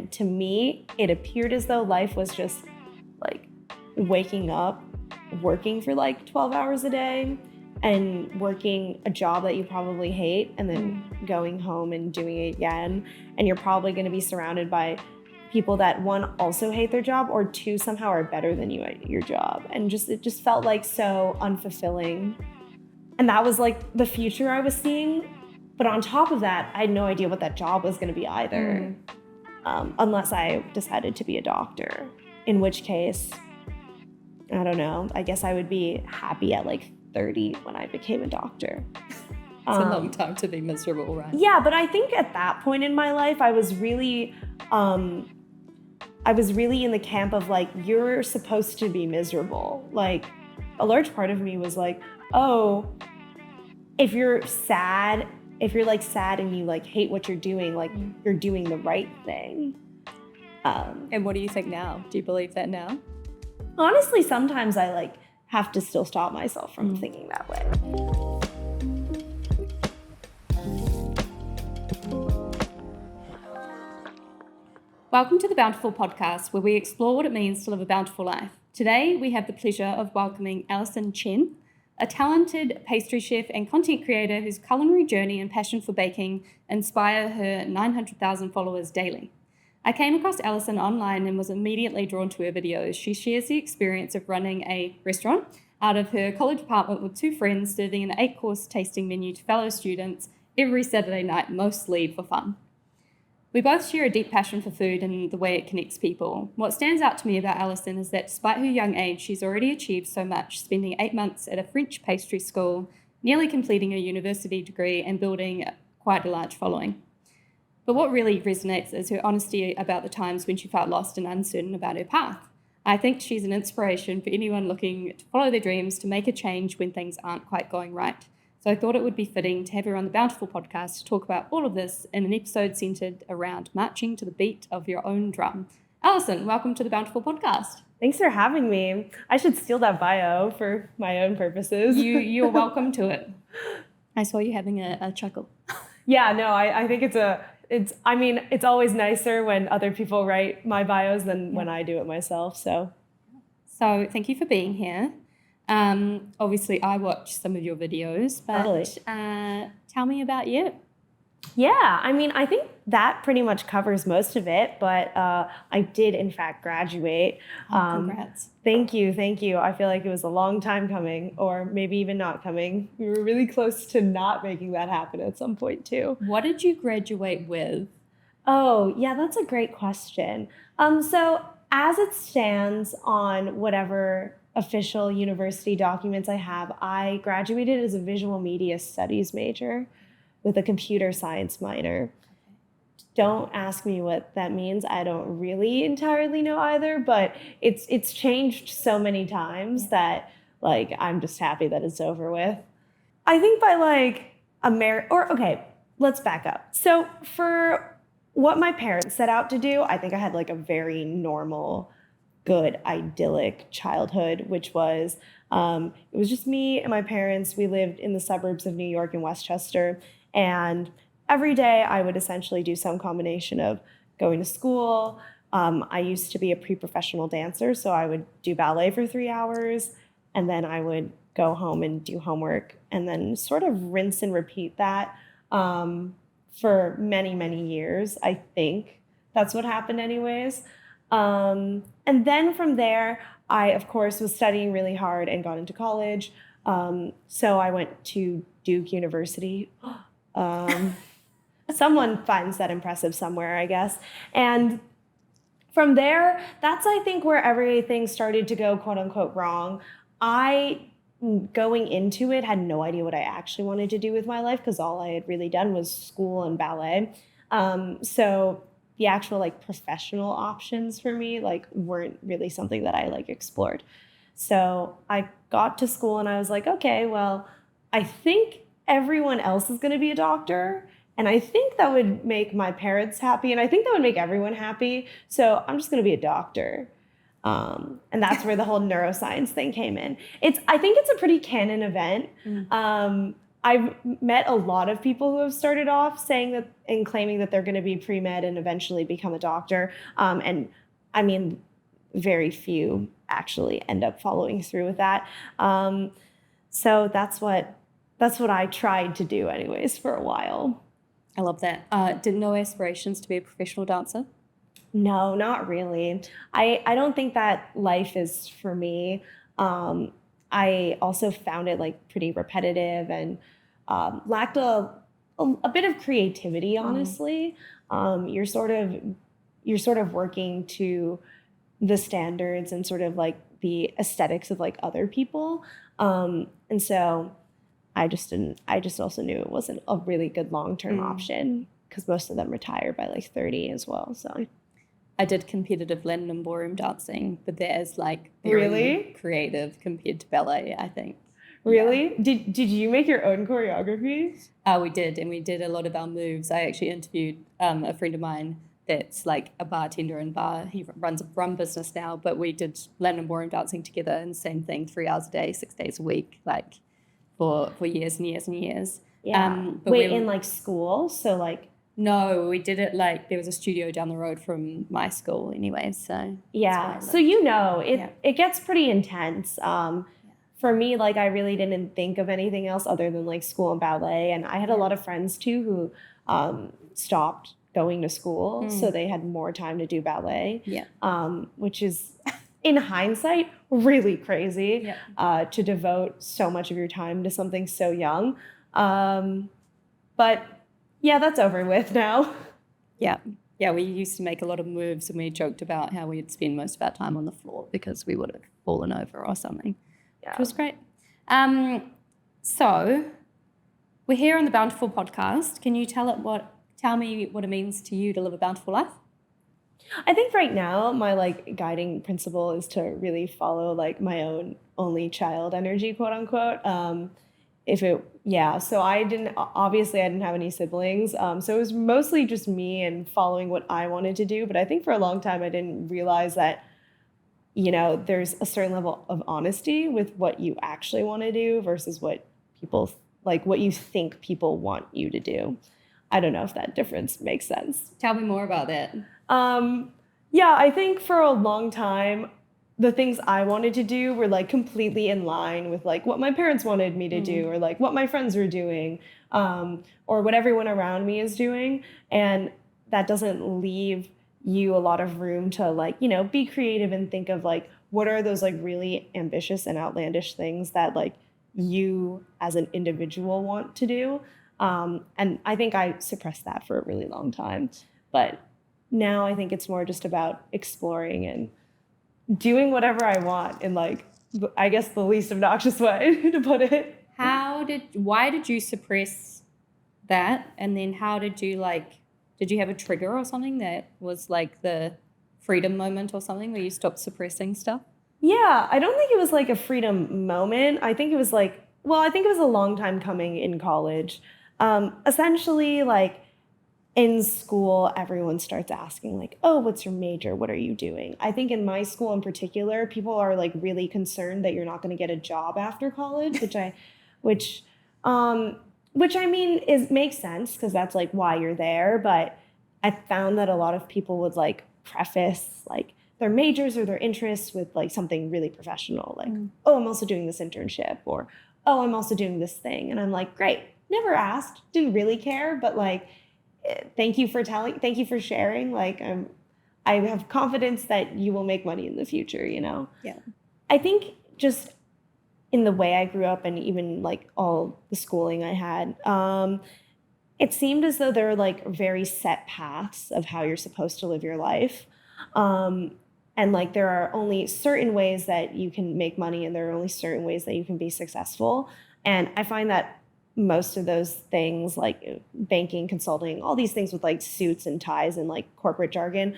And to me, it appeared as though life was just like waking up, working for like 12 hours a day and working a job that you probably hate and then going home and doing it again. And you're probably going to be surrounded by people that, one, also hate their job, or two, somehow are better than you at your job. And it just felt like so unfulfilling. And that was like the future I was seeing. But on top of that, I had no idea what that job was going to be either, unless I decided to be a doctor, in which case, I don't know, I guess I would be happy at like 30 when I became a doctor. It's a long time to be miserable, right? Yeah, but I think at that point in my life, I was really in the camp of like, you're supposed to be miserable. Like, a large part of me was like, oh, if you're sad and you like hate what you're doing, like you're doing the right thing. And what do you think now? Do you believe that now? Honestly, sometimes I like have to still stop myself from thinking that way. Welcome to the Bountiful Podcast, where we explore what it means to live a bountiful life. Today, we have the pleasure of welcoming Allison Chen, a talented pastry chef and content creator whose culinary journey and passion for baking inspire her 900,000 followers daily. I came across Allison online and was immediately drawn to her videos. She shares the experience of running a restaurant out of her college apartment with two friends, serving an 8-course tasting menu to fellow students every Saturday night, mostly for fun. We both share a deep passion for food and the way it connects people. What stands out to me about Allison is that despite her young age, she's already achieved so much, spending 8 months at a French pastry school, nearly completing a university degree and building quite a large following. But what really resonates is her honesty about the times when she felt lost and uncertain about her path. I think she's an inspiration for anyone looking to follow their dreams, to make a change when things aren't quite going right. So I thought it would be fitting to have her on the Bountiful Podcast to talk about all of this in an episode centered around marching to the beat of your own drum. Allison, welcome to the Bountiful Podcast. Thanks for having me. I should steal that bio for my own purposes. You're welcome to it. I saw you having a chuckle. Yeah, no, I think it's always nicer when other people write my bios than when I do it myself. So thank you for being here. Obviously, I watched some of your videos, but totally. Tell me about you. Yeah, I mean, I think that pretty much covers most of it, but I did, in fact, graduate. Congrats. Thank you. I feel like it was a long time coming, or maybe even not coming. We were really close to not making that happen at some point, too. What did you graduate with? Oh, yeah, that's a great question. So as it stands on whatever official university documents I have, I graduated as a visual media studies major with a computer science minor. Don't ask me what that means. I don't really entirely know either, but it's changed so many times that like I'm just happy that it's over with. I think by like let's back up. So for what my parents set out to do, I think I had like a very normal, good, idyllic childhood, which was, it was just me and my parents. We lived in the suburbs of New York in Westchester. And every day I would essentially do some combination of going to school. I used to be a pre-professional dancer, so I would do ballet for 3 hours, and then I would go home and do homework, and then sort of rinse and repeat that for many, many years. I think that's what happened anyways. And then from there, I, of course, was studying really hard and got into college. So I went to Duke University. Someone finds that impressive somewhere, I guess. And from there, that's, I think, where everything started to go, quote unquote, wrong. I, going into it, had no idea what I actually wanted to do with my life because all I had really done was school and ballet. So the actual like professional options for me like weren't really something that I like explored. So I got to school and I was like, okay, well, I think everyone else is going to be a doctor. And I think that would make my parents happy. And I think that would make everyone happy. So I'm just going to be a doctor. And that's where the whole neuroscience thing came in. I think it's a pretty canon event. I've met a lot of people who have started off saying that and claiming that they're going to be pre-med and eventually become a doctor. And I mean, very few actually end up following through with that. So that's what I tried to do anyways for a while. I love that. Did no aspirations to be a professional dancer? No, not really. I don't think that life is for me. I also found it like pretty repetitive and lacked a bit of creativity, honestly. You're sort of working to the standards and sort of like the aesthetics of like other people. And so I just also knew it wasn't a really good long-term option because most of them retire by like 30 as well. So I did competitive Latin and ballroom dancing, but that is like very really creative compared to ballet, I think. Really? Yeah. Did you make your own choreographies? We did, and we did a lot of our moves. I actually interviewed a friend of mine that's like a bartender in bar. He runs a rum business now, but we did Latin and ballroom dancing together, and same thing, 3 hours a day, 6 days a week, like for years and years and years. Yeah. But wait, in like school? So like no, we did it like there was a studio down the road from my school anyway. So yeah. So it gets pretty intense. For me, like I really didn't think of anything else other than like school and ballet. And I had a lot of friends too who stopped going to school, so they had more time to do ballet. Yeah. Which is in hindsight really crazy to devote so much of your time to something so young. But yeah, that's over with now. Yeah. Yeah, we used to make a lot of moves and we joked about how we'd spend most of our time on the floor because we would have fallen over or something. Yeah. Which was great. So we're here on the Bountiful podcast. Can you tell me what it means to you to live a bountiful life? I think right now my like guiding principle is to really follow like my own only child energy, quote unquote. So I didn't have any siblings. So it was mostly just me and following what I wanted to do. But I think for a long time I didn't realize that, there's a certain level of honesty with what you actually want to do versus what you think people want you to do. I don't know if that difference makes sense. Tell me more about that. I think for a long time, the things I wanted to do were like completely in line with like what my parents wanted me to do or like what my friends were doing or what everyone around me is doing. And that doesn't leave you a lot of room to like, be creative and think of like, what are those like really ambitious and outlandish things that like you as an individual want to do. And I think I suppressed that for a really long time. But now I think it's more just about exploring and doing whatever I want in like, I guess the least obnoxious way to put it. Why did you suppress that? And then how did you did you have a trigger or something that was like the freedom moment or something where you stopped suppressing stuff? Yeah, I don't think it was like a freedom moment. I think it was a long time coming in college. Essentially, like in school, everyone starts asking like, oh, what's your major? What are you doing? I think in my school in particular, people are like really concerned that you're not going to get a job after college, which I mean makes sense because that's like why you're there. But I found that a lot of people would like preface like their majors or their interests with like something really professional, like, oh, I'm also doing this internship, or oh, I'm also doing this thing. And I'm like, great, never asked, didn't really care, but like, thank you for sharing. Like, I have confidence that you will make money in the future, Yeah. I think just in the way I grew up and even like all the schooling I had, it seemed as though there were like very set paths of how you're supposed to live your life. And like there are only certain ways that you can make money and there are only certain ways that you can be successful. And I find that most of those things like banking, consulting, all these things with like suits and ties and like corporate jargon,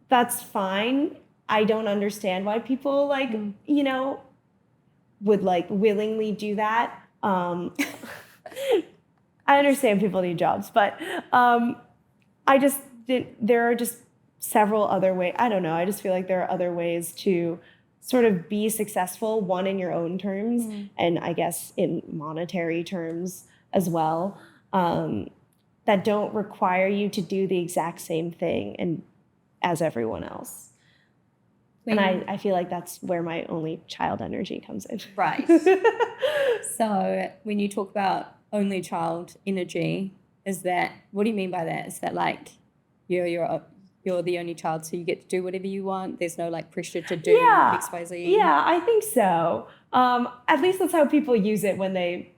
that's fine. I don't understand why people like, would like willingly do that. I understand people need jobs, but there are just several other ways. I don't know. I just feel like there are other ways to sort of be successful, one, in your own terms, and I guess in monetary terms as well, that don't require you to do the exact same thing and as everyone else. And I feel like that's where my only child energy comes in. Right. So when you talk about only child energy, what do you mean by that? Is that like you're the only child, so you get to do whatever you want? There's no like pressure to do X, Y, Z? Yeah, I think so. At least that's how people use it when they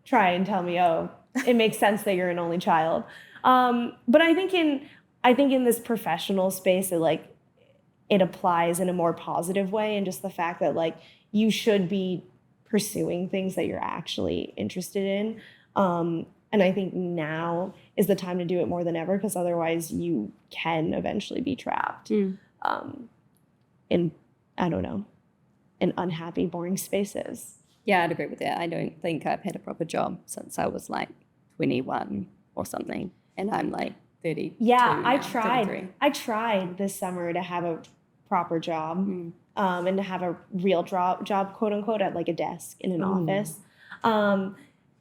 try and tell me, oh, it makes sense that you're an only child. But I think in this professional space, it applies in a more positive way, and just the fact that like you should be pursuing things that you're actually interested in. And I think now is the time to do it more than ever, because otherwise you can eventually be trapped in, I don't know, in unhappy, boring spaces. Yeah, I'd agree with that. I don't think I've had a proper job since I was like 21 or something, and I'm like 30. Yeah, I now, tried. 33. I tried this summer to have a proper job and to have a real job, quote unquote, at like a desk in an office.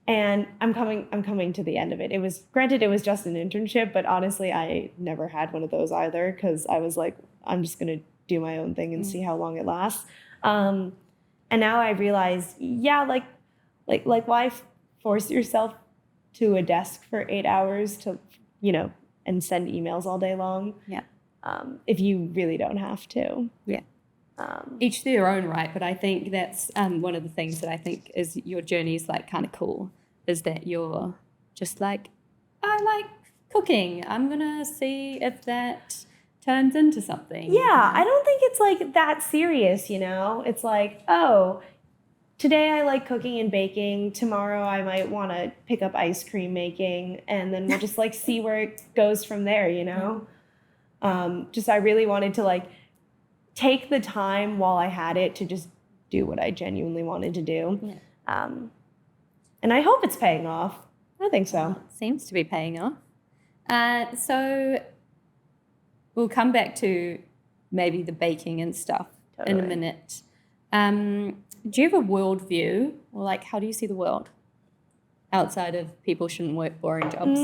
And I'm coming to the end of it. It was just an internship, but honestly, I never had one of those either, because I was like, I'm just gonna do my own thing and see how long it lasts. And now I realize, yeah, like why force yourself to a desk for 8 hours to, and send emails all day long? Yeah. If you really don't have to. Yeah. Each to their own, right? But I think that's one of the things that I think is your journey is like kind of cool, is that you're just like, I like cooking. I'm going to see if that turns into something. Yeah, I don't think it's like that serious, It's like, oh, today I like cooking and baking. Tomorrow I might want to pick up ice cream making, and then we'll just like see where it goes from there, I really wanted to like take the time while I had it to just do what I genuinely wanted to do. Yeah. And I hope it's paying off. I think so. It seems to be paying off. So we'll come back to maybe the baking and stuff in a minute. Do you have a worldview? Or like, how do you see the world outside of people shouldn't work boring jobs?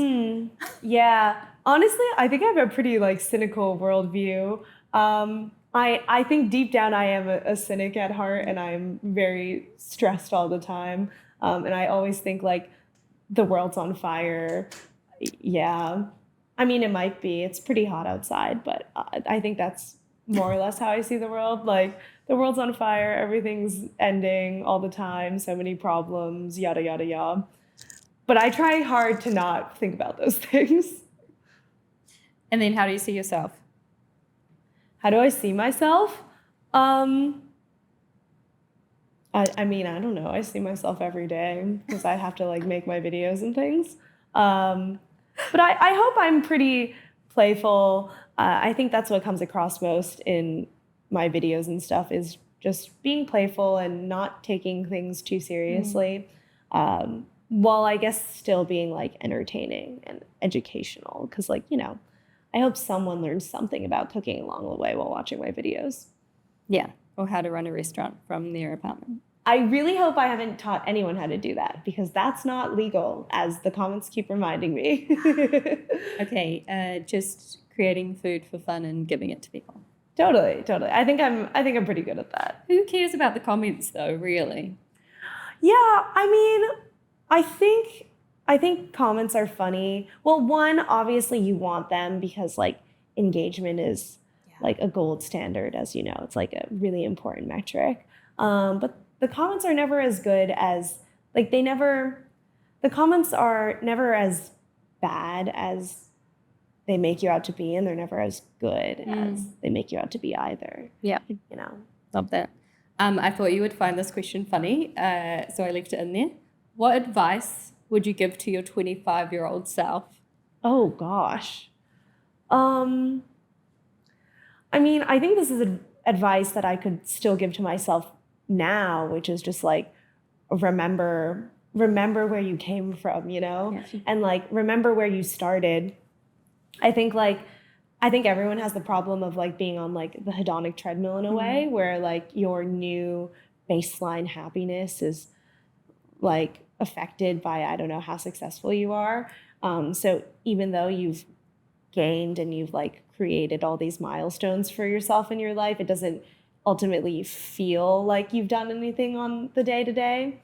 Yeah. Honestly, I think I have a pretty like cynical worldview. I think deep down I am a cynic at heart, and I'm very stressed all the time. And I always think like the world's on fire. Yeah. I mean, it might be. It's pretty hot outside, but I think that's more or less how I see the world. Like, the world's on fire, everything's ending all the time, so many problems, yada, yada, yada. But I try hard to not think about those things. And then how do you see yourself? How do I see myself? I mean, I don't know. I see myself every day because I have to like make my videos and things. But I hope I'm pretty playful. I think that's what comes across most in my videos and stuff, is just being playful and not taking things too seriously, while I guess still being like entertaining and educational, because like, I hope someone learns something about cooking along the way while watching my videos. Yeah, or how to run a restaurant from their apartment. I really hope I haven't taught anyone how to do that, because that's not legal, as the comments keep reminding me. Okay, just creating food for fun and giving it to people. Totally. I think I'm pretty good at that. Who cares about the comments though, really? Yeah, I mean, I think comments are funny. Well, one, obviously you want them because like engagement is like a gold standard, as you know. It's like a really important metric. But the comments are never as good as the comments are never as bad as they make you out to be, and they're never as good as they make you out to be either. Yeah. Love that. I thought you would find this question funny, so I left it in there. What advice would you give to your 25-year-old self? Oh, gosh. I mean, I think this is advice that I could still give to myself now, which is just like, remember where you came from, Yeah. and like remember where you started. I think like I think everyone has the problem of like being on like the hedonic treadmill in a way where like your new baseline happiness is like affected by, I don't know, how successful you are. So even though you've gained and you've like created all these milestones for yourself in your life, it doesn't ultimately feel like you've done anything on the day to day.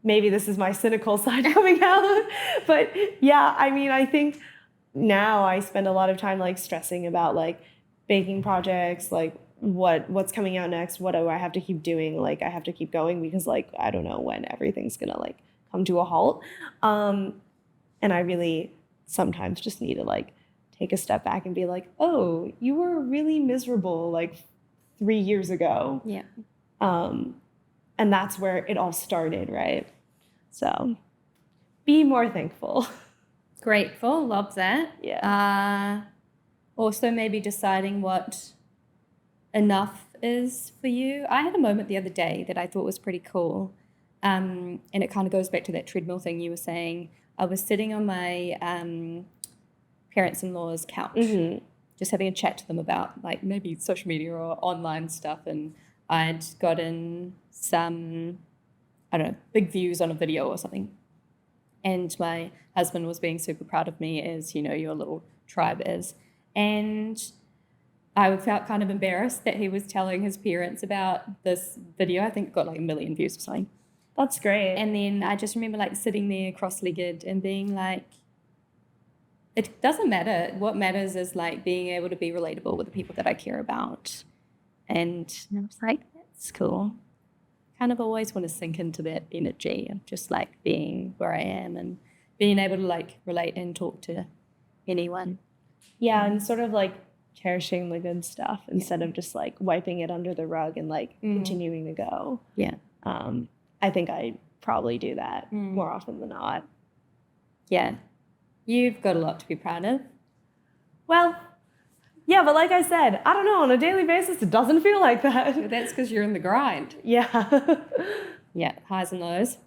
Maybe this is my cynical side coming out, but yeah, I mean, I think now I spend a lot of time like stressing about like baking projects, like what's coming out next, what do I have to keep doing, like I have to keep going because like I don't know when everything's gonna like come to a halt. And I really sometimes just need to like take a step back and be like, oh, you were really miserable like 3 years ago. Yeah. And that's where it all started, right? So be more thankful. Grateful, love that. Yeah. Also maybe deciding what enough is for you. I had a moment the other day that I thought was pretty cool. And it kind of goes back to that treadmill thing you were saying. I was sitting on my parents-in-law's couch, just having a chat to them about like maybe social media or online stuff. And I'd gotten some, I don't know, big views on a video or something. And my husband was being super proud of me, as you know your little tribe is. And I felt kind of embarrassed that he was telling his parents about this video. I think it got like 1 million views or something. That's great. And then I just remember like sitting there cross-legged and being like, it doesn't matter. What matters is like being able to be relatable with the people that I care about. And I was like, that's cool. Kind of always want to sink into that energy of just like being where I am and being able to like relate and talk to anyone. Yeah, and sort of like cherishing the good stuff instead of just like wiping it under the rug and like continuing to go. Yeah. I think I probably do that more often than not. Yeah. You've got a lot to be proud of. Well, yeah, but like I said, I don't know, on a daily basis, it doesn't feel like that. That's because you're in the grind. Yeah. Yeah, highs and lows.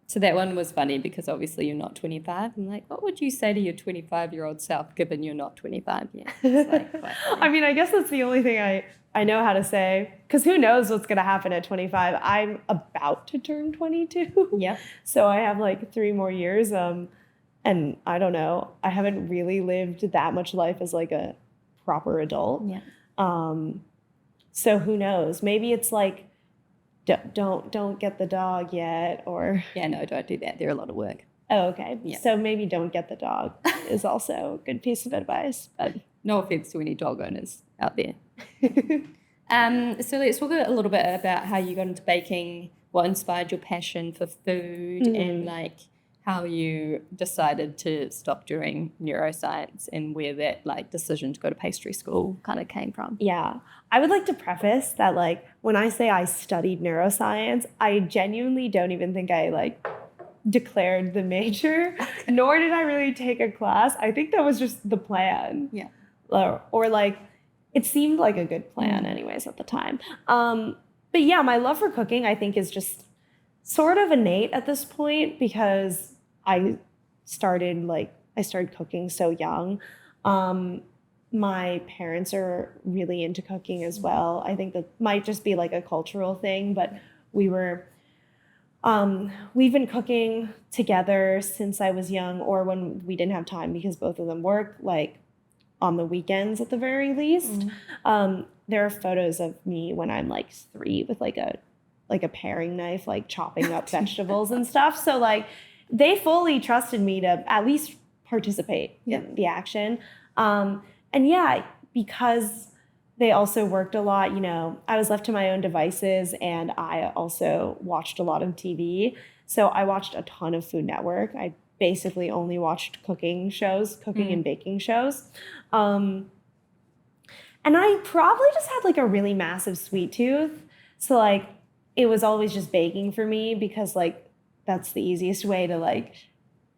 So that one was funny because obviously you're not 25. I'm like, what would you say to your 25-year-old self given you're not 25 yet? It's like, quite funny. I mean, I guess that's the only thing I know how to say, because who knows what's going to happen at 25. I'm about to turn 22. Yeah. So I have like 3 more years. And I don't know, I haven't really lived that much life as like a proper adult. Yeah. So who knows? Maybe it's like, don't get the dog yet, or Yeah, no, don't do that. They're a lot of work. oh, okay. Yeah. So maybe don't get the dog is also a good piece of advice. But No offense to any dog owners out there. So let's talk a little bit about how you got into baking, what inspired your passion for food, and like how you decided to stop doing neuroscience and where that like decision to go to pastry school kind of came from. yeah, I would like to preface that like when I say I studied neuroscience, I genuinely don't even think I like declared the major, nor did I really take a class. I think that was just the plan. Yeah. Or like it seemed like a good plan anyways at the time. But yeah, my love for cooking I think is just sort of innate at this point because I started cooking so young. My parents are really into cooking as well. I think that might just be like a cultural thing, but we've been cooking together since I was young, or when we didn't have time because both of them work, like on the weekends at the very least. There are photos of me when I'm like 3 with like a paring knife, like chopping up vegetables and stuff. So like they fully trusted me to at least participate in the action. And yeah, because they also worked a lot, you know, I was left to my own devices and I also watched a lot of TV. So I watched a ton of Food Network. I basically only watched cooking and baking shows. And I probably just had like a really massive sweet tooth. So like it was always just baking for me because like that's the easiest way to like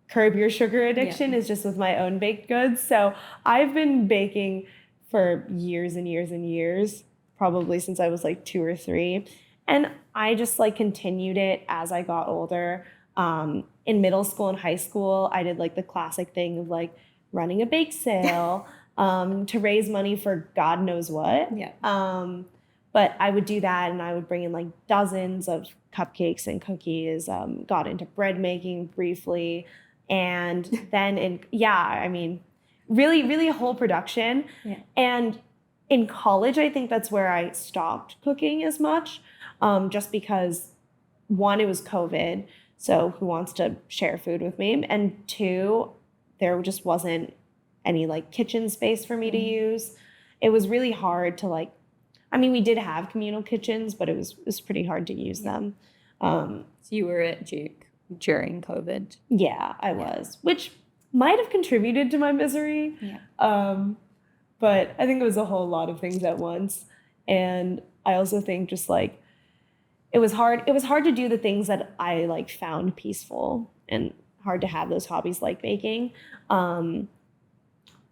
curb your sugar addiction is just with my own baked goods. So I've been baking for years and years and years, probably since I was like 2 or 3. And I just like continued it as I got older. In middle school and high school, I did like the classic thing of like running a bake sale. to raise money for God knows what. Yeah. But I would do that, and I would bring in like dozens of cupcakes and cookies. Got into bread making briefly, and then really, really a whole production. Yeah. And in college, I think that's where I stopped cooking as much, just because one, it was COVID, so who wants to share food with me? And two, there just wasn't any like kitchen space for me to use. It was really hard to like, I mean, we did have communal kitchens, but it was pretty hard to use them. So you were at Duke during COVID. Yeah, I was, which might have contributed to my misery. Yeah. But I think it was a whole lot of things at once. And I also think just like, it was hard to do the things that I like found peaceful, and hard to have those hobbies like baking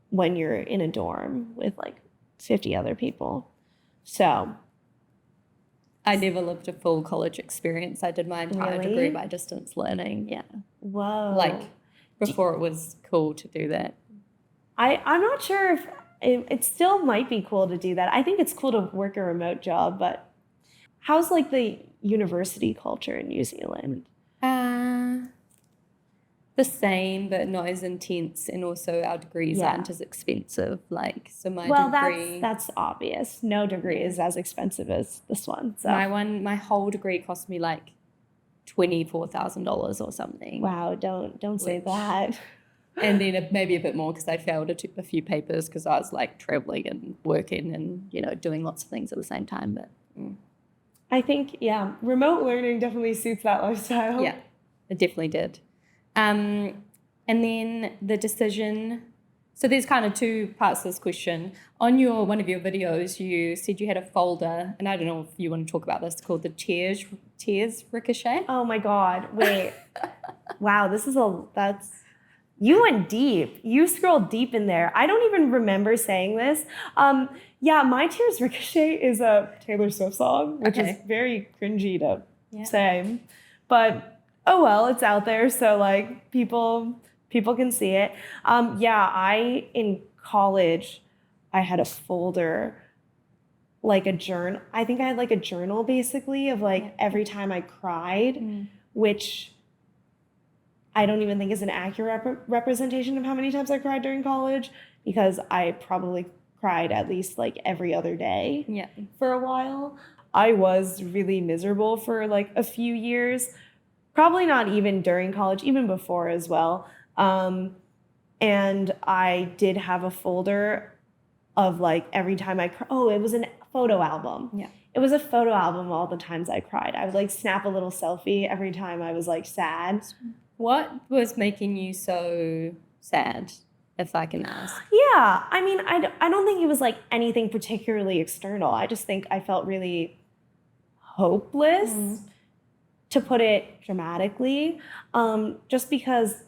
when you're in a dorm with like 50 other people. So I never lived a full college experience. I did my entire Really? degree by distance learning. Yeah. whoa. Like before it was cool to do that. I'm not sure if it still might be cool to do that. I think it's cool to work a remote job, but how's like the university culture in New Zealand? The same, but not as intense, and also our degrees Yeah. aren't as expensive. Like, so my Well, degree, that's obvious. No degree is as expensive as this one. So my whole degree cost me like $24,000 or something. wow, don't say Which- that. And then maybe a bit more because I failed a few papers because I was like traveling and working and, you know, doing lots of things at the same time. But I think, yeah, remote learning definitely suits that lifestyle. yeah, it definitely did. And then the decision. So there's kind of two parts to this question. On one of your videos, you said you had a folder, and I don't know if you want to talk about this, called the tears ricochet. Oh my God. Wait. Wow, that's you went deep. You scrolled deep in there. I don't even remember saying this. Yeah, My Tears Ricochet is a Taylor Swift song, which is very cringy to say. But oh well, it's out there, so like people can see it. In college, I had a folder, like a journal. I think I had like a journal basically of like every time I cried, which I don't even think is an accurate representation of how many times I cried during college, because I probably cried at least like every other day for a while. I was really miserable for like a few years, probably not even during college, even before as well. And I did have a folder of like every time I cried. Oh, it was a photo album. Yeah. It was a photo album of all the times I cried. I would like snap a little selfie every time I was like sad. What was making you so sad, if I can ask? Yeah, I mean, I don't think it was like anything particularly external. I just think I felt really hopeless, to put it dramatically, just because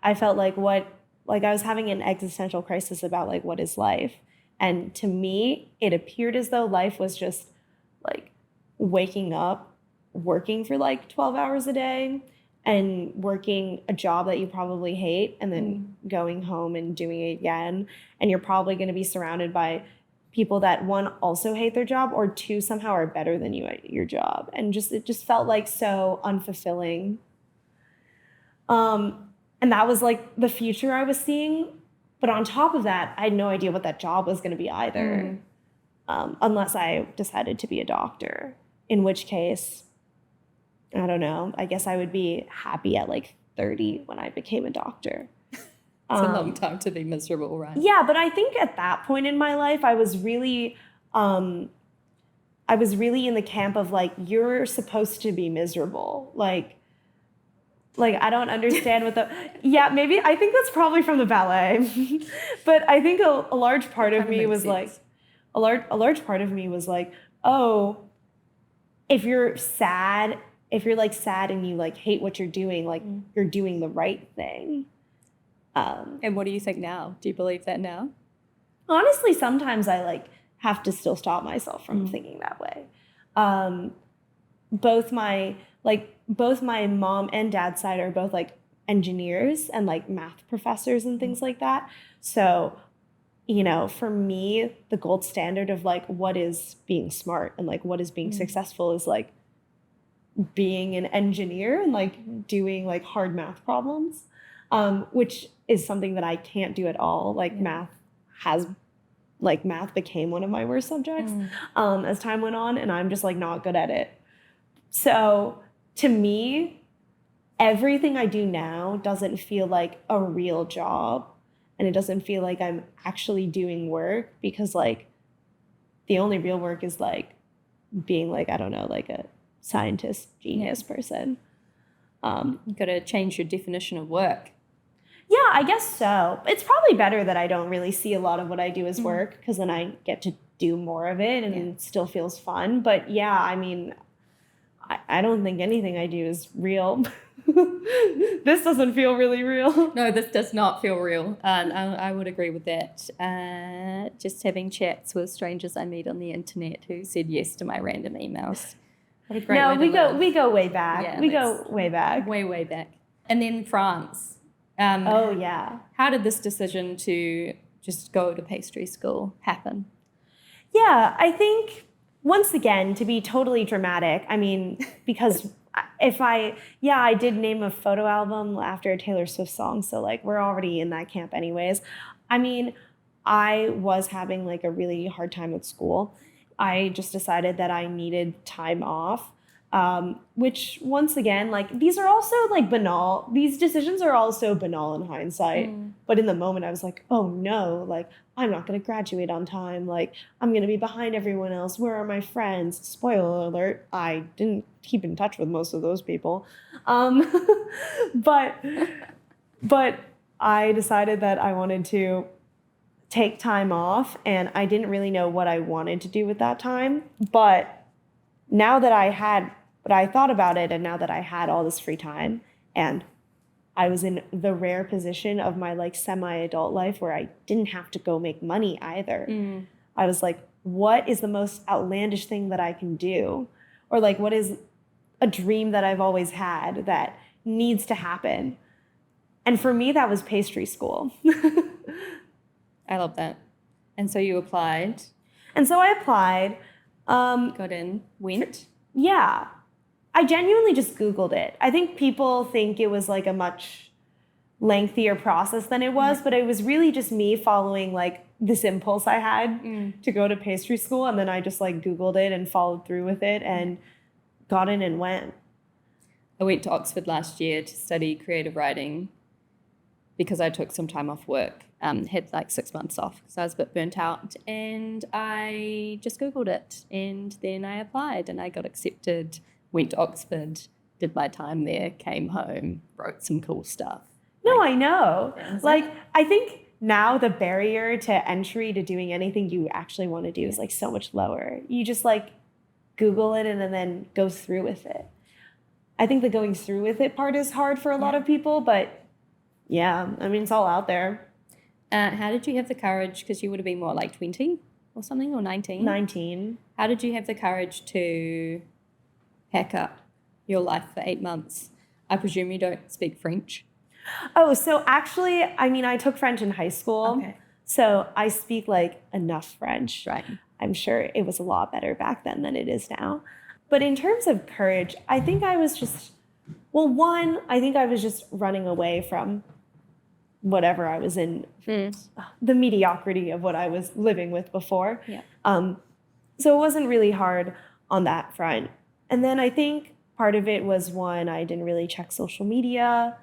I felt like I was having an existential crisis about like what is life. And to me, it appeared as though life was just like waking up, working for like 12 hours a day, and working a job that you probably hate, and then going home and doing it again. And you're probably going to be surrounded by people that, one, also hate their job, or two, somehow are better than you at your job. And it just felt like so unfulfilling. And that was like the future I was seeing. But on top of that, I had no idea what that job was going to be either, unless I decided to be a doctor, in which case, I don't know, I guess I would be happy at like 30 when I became a doctor. It's a long time to be miserable, right? Yeah, but I think at that point in my life, I was really in the camp of like, you're supposed to be miserable. Like I don't understand what maybe I think that's probably from the ballet. But I think a large part of me was like, a large part of me was like, oh, if you're sad and you like hate what you're doing, like you're doing the right thing. And what do you think now? Do you believe that now? Honestly, sometimes I like have to still stop myself from thinking that way. Both my mom and dad's side are both like engineers and like math professors and things like that. So for me, the gold standard of like what is being smart and like what is being successful is like being an engineer and like doing like hard math problems, which is something that I can't do at all. Like math became one of my worst subjects as time went on, and I'm just like not good at it. So to me, everything I do now doesn't feel like a real job, and it doesn't feel like I'm actually doing work, because like the only real work is like being like, I don't know, like a scientist genius person. You've got to change your definition of work. Yeah, I guess so. It's probably better that I don't really see a lot of what I do as work, because then I get to do more of it and it still feels fun. But yeah, I mean, I don't think anything I do is real. This doesn't feel really real. No, this does not feel real. And I would agree with that. Just having chats with strangers I meet on the internet who said yes to my random emails. What a great way to live. we go way back. Yeah, we go way back. Way back. And then France. Oh, yeah. How did this decision to just go to pastry school happen? Yeah, I think, once again, to be totally dramatic, I mean, because I did name a photo album after a Taylor Swift song, so like we're already in that camp anyways. I mean, I was having like a really hard time with school. I just decided that I needed time off. Which, once again, like, these are also like banal. These decisions are also banal in hindsight. But in the moment I was like, oh no, like I'm not going to graduate on time. Like I'm going to be behind everyone else. Where are my friends? Spoiler alert, I didn't keep in touch with most of those people. But I decided that I wanted to take time off, and I didn't really know what I wanted to do with that time. But now that I thought about it, and now that I had all this free time, and I was in the rare position of my like semi-adult life where I didn't have to go make money either. I was like, what is the most outlandish thing that I can do? Or like, what is a dream that I've always had that needs to happen? And for me, that was pastry school. I love that. And so you applied. And so I applied. Got in, went. Yeah. I genuinely just Googled it. I think people think it was like a much lengthier process than it was, but it was really just me following like this impulse I had to go to pastry school. And then I just like Googled it and followed through with it and got in and went. I went to Oxford last year to study creative writing because I took some time off work. Had like 6 months off because I was a bit burnt out, and I just Googled it, and then I applied and I got accepted, went to Oxford, did my time there, came home, wrote some cool stuff. No, I know. Like, I think now the barrier to entry to doing anything you actually want to do is like so much lower. You just like Google it and then go through with it. I think the going through with it part is hard for a lot of people, but yeah, I mean, it's all out there. How did you have the courage, because you would have been more like 20 or something, or 19? 19. How did you have the courage to pack up your life for 8 months? I presume you don't speak French. Oh, so actually, I mean, I took French in high school. Okay. So I speak like enough French. Right. I'm sure it was a lot better back then than it is now. But in terms of courage, I think I was just, I think I was just running away from whatever I was in, the mediocrity of what I was living with before. Yeah. So it wasn't really hard on that front. And then I think part of it was, one, I didn't really check social media.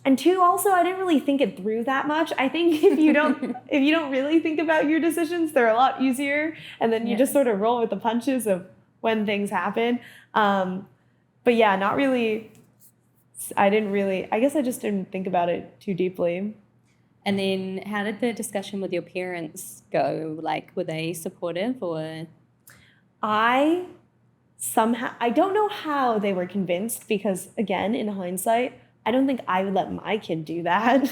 And two, also, I didn't really think it through that much. I think if you don't really think about your decisions, they're a lot easier. And then you just sort of roll with the punches of when things happen. But yeah, not really. I guess I just didn't think about it too deeply. And then how did the discussion with your parents go? Like, were they supportive or? I don't know how they were convinced, because again, in hindsight, I don't think I would let my kid do that.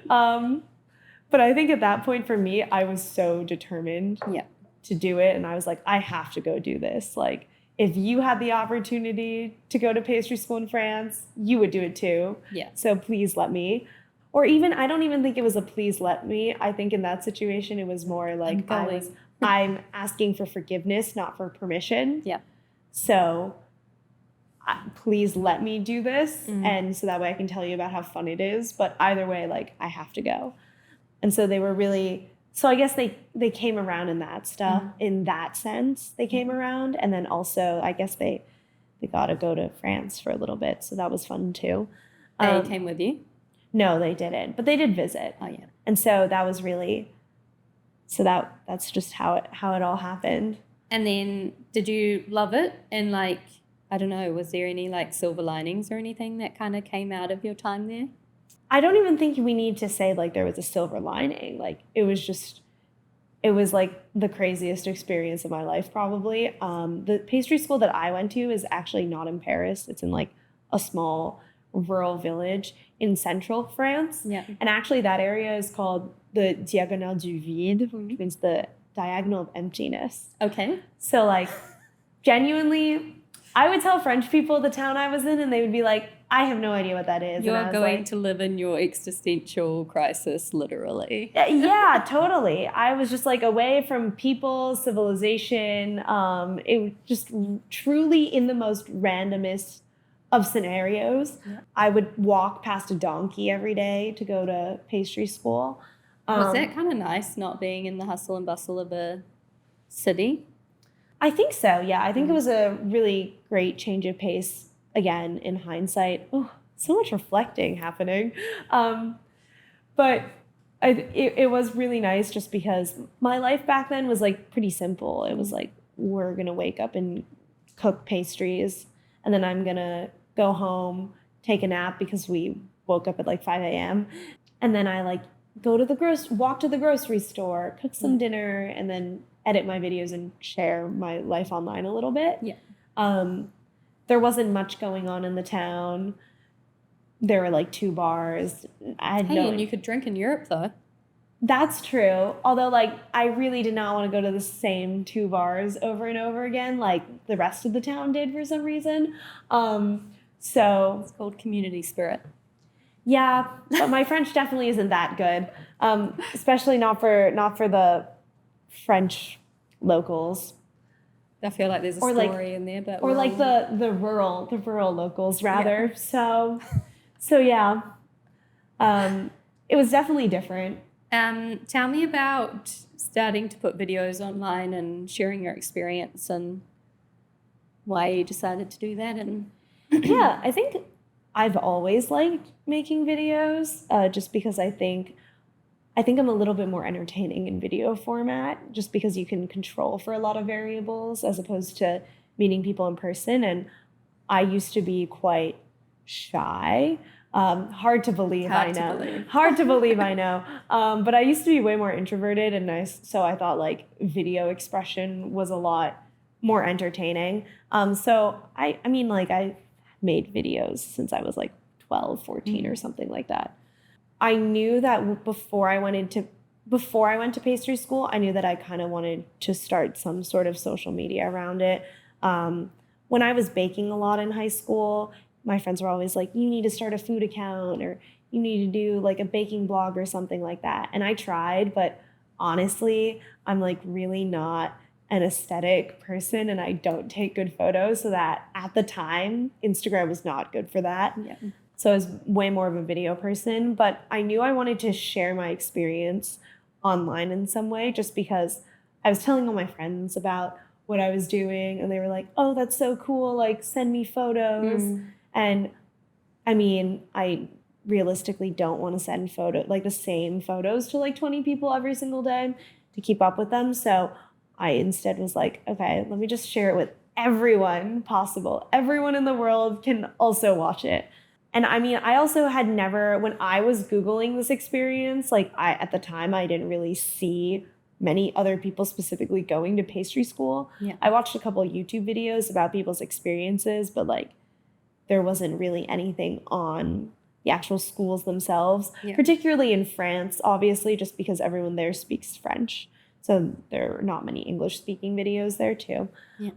But I think at that point for me, I was so determined to do it. And I was like, I have to go do this. Like, if you had the opportunity to go to pastry school in France, you would do it too. Yeah. So please let me. Or even, I don't even think it was a please let me. I think in that situation, it was more like I'm asking for forgiveness, not for permission. Yeah. So please let me do this. And so that way I can tell you about how fun it is. But either way, like I have to go. And so they were really, so I guess they came around in that stuff, in that sense, they came around. And then also, I guess they got to go to France for a little bit. So that was fun too. They came with you? No, they didn't, but they did visit. Oh, yeah. And so that was really, so that's just how it all happened. And then did you love it? And like, I don't know, was there any like silver linings or anything that kind of came out of your time there? I don't even think we need to say like there was a silver lining. Like it was like the craziest experience of my life probably. The pastry school that I went to is actually not in Paris. It's in like a small rural village in central France. Yeah. And actually that area is called the Diagonale du Vide, which means the diagonal of emptiness. Okay. So like genuinely, I would tell French people the town I was in and they would be like, I have no idea what that is. You're going to live in your existential crisis, literally. Yeah, totally. I was just like away from people, civilization. It was just truly in the most randomest of scenarios. Yeah. I would walk past a donkey every day to go to pastry school. Was that kind of nice, not being in the hustle and bustle of a city? I think so, yeah. I think it was a really great change of pace, again, in hindsight. Oh, so much reflecting happening. But it was really nice just because my life back then was like pretty simple. It was like, we're going to wake up and cook pastries, and then I'm going to go home, take a nap because we woke up at like 5 a.m. And then I like walk to the grocery store, cook some dinner, and then edit my videos and share my life online a little bit. Yeah. There wasn't much going on in the town. There were like 2 bars. And you could drink in Europe though. That's true. Although like I really did not want to go to the same 2 bars over and over again like the rest of the town did for some reason. So it's called community spirit. Yeah, but my French definitely isn't that good. Especially not for the French locals. I feel like there's a story in there, but like the rural locals rather. Yeah. So yeah, it was definitely different. Tell me about starting to put videos online and sharing your experience and why you decided to do that. And yeah, I think I've always liked making videos, just because I think I'm a little bit more entertaining in video format, just because you can control for a lot of variables as opposed to meeting people in person. And I used to be quite shy. Hard to believe, I know. Hard to believe, I know. But I used to be way more introverted, and so I thought like video expression was a lot more entertaining. So I mean, like I made videos since I was like 12, 14 or something like that. I knew that before I went to pastry school, I knew that I kind of wanted to start some sort of social media around it. When I was baking a lot in high school, my friends were always like, you need to start a food account or you need to do like a baking blog or something like that. And I tried, but honestly, I'm like really not an aesthetic person and I don't take good photos, so that at the time, Instagram was not good for that. Yeah. So I was way more of a video person, but I knew I wanted to share my experience online in some way just because I was telling all my friends about what I was doing and they were like, oh, that's so cool. Like send me photos. And I mean, I realistically don't want to send the same photos to like 20 people every single day to keep up with them. So I instead was like, okay, let me just share it with everyone possible. Everyone in the world can also watch it. And I mean, I also had never, when I was Googling this experience, at the time, I didn't really see many other people specifically going to pastry school. Yeah. I watched a couple of YouTube videos about people's experiences, but there wasn't really anything on the actual schools themselves, particularly in France, obviously, just because everyone there speaks French. So there are not many English speaking videos there too. Yeah.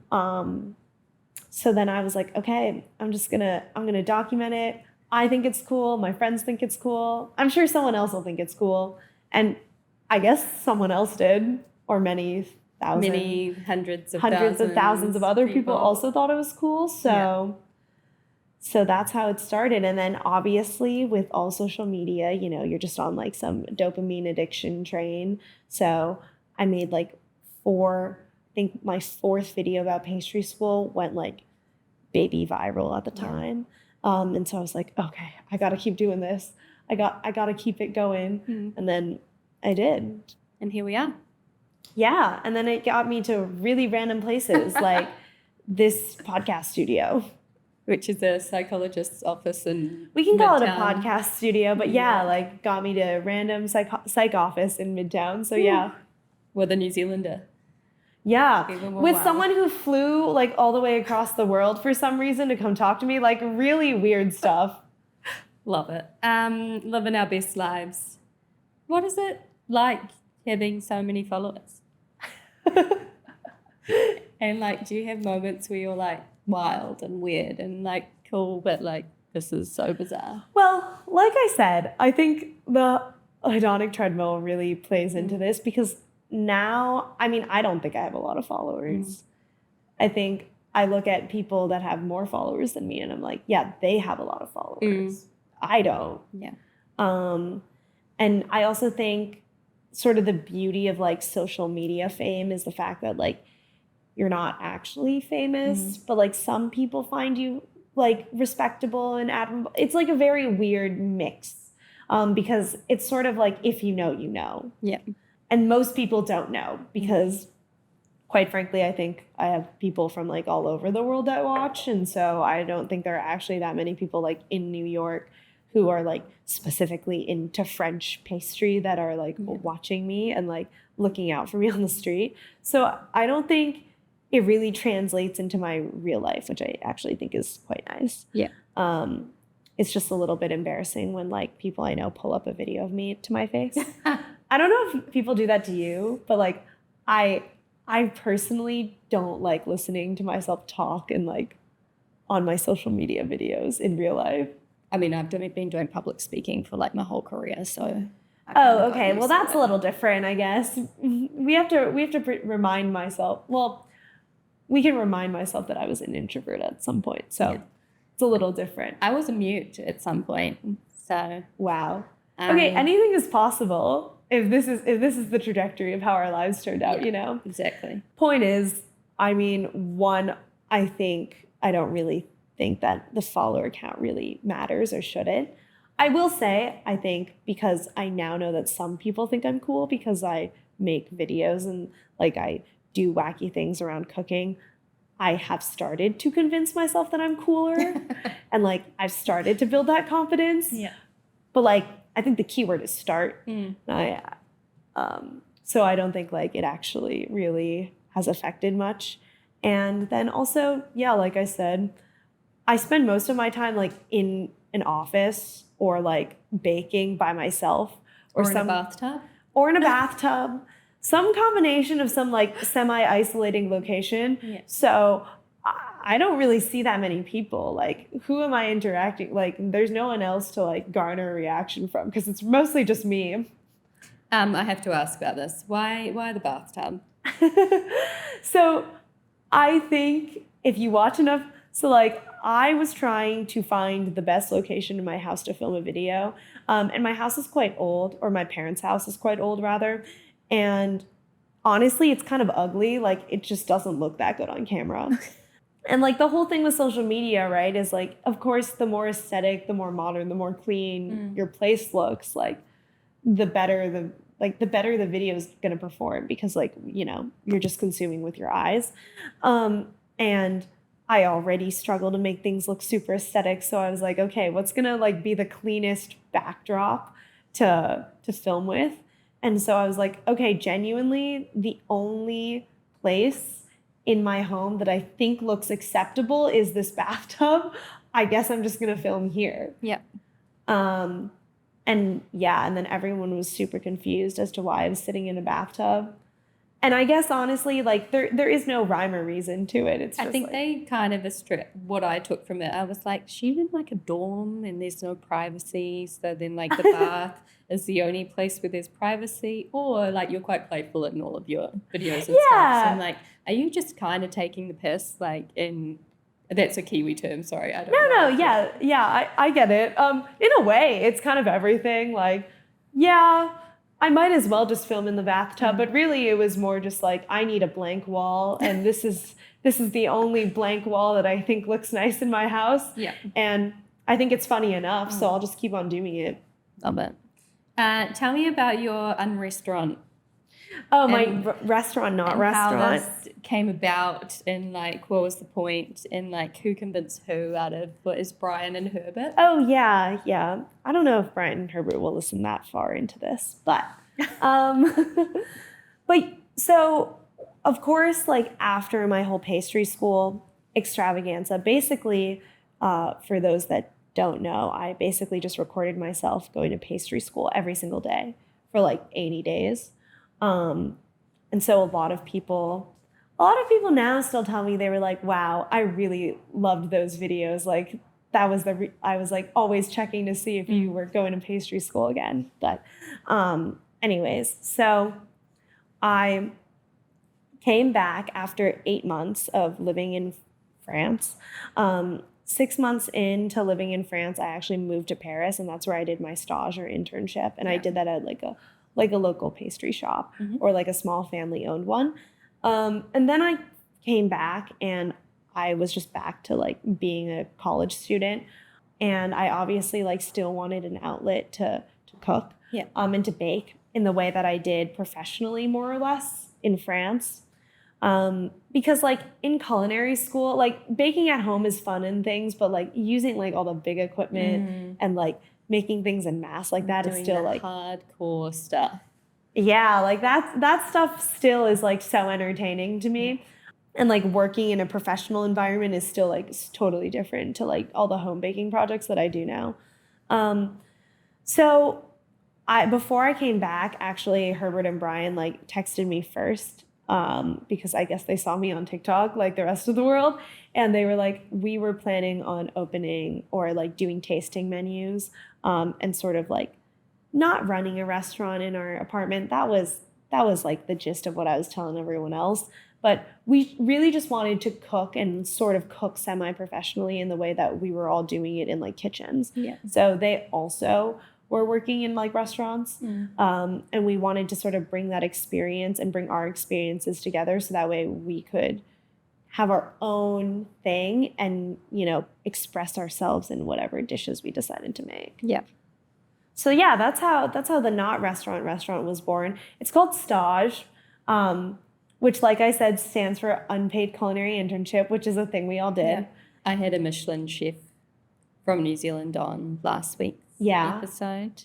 So then I was like, okay, I'm gonna document it, I think it's cool. My friends think it's cool. I'm sure someone else will think it's cool. And I guess someone else did, or many hundreds of thousands of other people also thought it was cool. So that's how it started. And then obviously with all social media, you know, you're just on like some dopamine addiction train. So I made like I think my 4th video about pastry school went like baby viral at the time. And so I was like, okay, I got to keep doing this. I got to keep it going. And then I did. And here we are. Yeah. And then it got me to really random places like this podcast studio. Which is a psychologist's office in We can call it a Midtown. podcast studio, but yeah, like got me to a random psych office in Midtown. So yeah. With a New Zealander. Yeah. Even more With wild. someone who flew like all the way across the world for some reason to come talk to me, like really weird stuff. Love it. Living our best lives. What is it like having so many followers? And like, do you have moments where you're like wild and weird and like cool, but like this is so bizarre? Well, like I said, I think the hedonic treadmill really plays into this because now, I mean, I don't think I have a lot of followers. I think I look at people that have more followers than me and I'm like, yeah, they have a lot of followers. I don't. Yeah. And I also think sort of the beauty of like social media fame is the fact that like you're not actually famous, but like some people find you like respectable and admirable. It's like a very weird mix because it's sort of like if you know, you know. Yeah. And most people don't know because quite frankly, I think I have people from like all over the world that watch. And so I don't think there are actually that many people like in New York who are like specifically into French pastry that are like watching me and like looking out for me on the street. So I don't think it really translates into my real life, which I actually think is quite nice. Yeah. It's just a little bit embarrassing when like people I know pull up a video of me to my face. I don't know if people do that to you, but like I personally don't like listening to myself talk and like on my social media videos in real life. I mean, I've been doing public speaking for like my whole career, so. Oh, okay. Well, that's a little different, I guess. We have to remind myself. Well, we can remind myself that I was an introvert at some point, so it's a little different. I was a mute at some point, so. Wow. Okay, anything is possible if this is the trajectory of how our lives turned out. You know. Exactly. Point is, I mean, I don't really think that the follower count really matters or shouldn't. I will say, I think because I now know that some people think I'm cool because I make videos and like I do wacky things around cooking, I have started to convince myself that I'm cooler and like I've started to build that confidence. Yeah. But like I think the key word is start. So I don't think like it actually really has affected much. And then also, yeah, like I said, I spend most of my time like in an office or like baking by myself or in a bathtub. Or in a bathtub. Some combination of some like semi-isolating location. Yeah. So I don't really see that many people. Like, who am I interacting? Like, there's no one else to like garner a reaction from because it's mostly just me. I have to ask about this. Why the bathtub? So I think if you watch enough, so like I was trying to find the best location in my house to film a video. And my house is quite old, or my parents' house is quite old rather. And honestly, it's kind of ugly. Like it just doesn't look that good on camera. And like the whole thing with social media, right, is like, of course, the more aesthetic, the more modern, the more clean your place looks, like the better the video is going to perform because like, you know, you're just consuming with your eyes. And I already struggle to make things look super aesthetic. So I was like, okay, what's going to like be the cleanest backdrop to film with? And so I was like, okay, genuinely the only place in my home that I think looks acceptable is this bathtub. I guess I'm just going to film here. Yeah. And then everyone was super confused as to why I was sitting in a bathtub. And I guess honestly, like there is no rhyme or reason to it. It's just I think like, they kind of what I took from it. I was like, she in like a dorm and there's no privacy. So then like the bath is the only place where there's privacy, or like you're quite playful in all of your videos and stuff. So I'm like, are you just kind of taking the piss? Like that's a Kiwi term. Sorry, I don't know. yeah, I get it. In a way, it's kind of everything. Like, yeah, I might as well just film in the bathtub, but really it was more just like, I need a blank wall, and this is the only blank wall that I think looks nice in my house. Yeah. And I think it's funny enough, so I'll just keep on doing it. Love it. Tell me about your restaurant. Oh, my restaurant, not restaurant. How this came about, and like what was the point, and like who convinced who out of what is Brian and Herbert? Oh yeah. I don't know if Brian and Herbert will listen that far into this, but but so of course, like after my whole pastry school extravaganza, basically, for those that don't know, I basically just recorded myself going to pastry school every single day for like 80 days. And so a lot of people now still tell me, they were like, wow, I really loved those videos. Like that was I was like always checking to see if you were going to pastry school again. But anyways, so I came back after 8 months of living in France. 6 months into living in France, I actually moved to Paris, and that's where I did my stage or internship. And I did that at like a local pastry shop or like a small family-owned one. And then I came back, and I was just back to like being a college student. And I obviously like still wanted an outlet to cook and to bake in the way that I did professionally, more or less, in France. Because like in culinary school, like baking at home is fun and things, but like using like all the big equipment and like making things en masse, like that is still like hardcore stuff. Yeah, like that stuff still is like so entertaining to me. And like working in a professional environment is still like totally different to like all the home baking projects that I do now. So before I came back, actually Herbert and Brian like texted me first, because I guess they saw me on TikTok like the rest of the world. And they were like, we were planning on opening or like doing tasting menus, and sort of like not running a restaurant in our apartment. That was like the gist of what I was telling everyone else. But we really just wanted to cook and sort of cook semi-professionally in the way that we were all doing it in like kitchens. Yeah. So they also were working in like restaurants. And we wanted to sort of bring that experience and bring our experiences together, so that way we could have our own thing and, express ourselves in whatever dishes we decided to make. Yeah. So yeah, that's how the Not Restaurant was born. It's called Stage, which, like I said, stands for Unpaid Culinary Internship, which is a thing we all did. Yeah. I had a Michelin chef from New Zealand on last week's episode,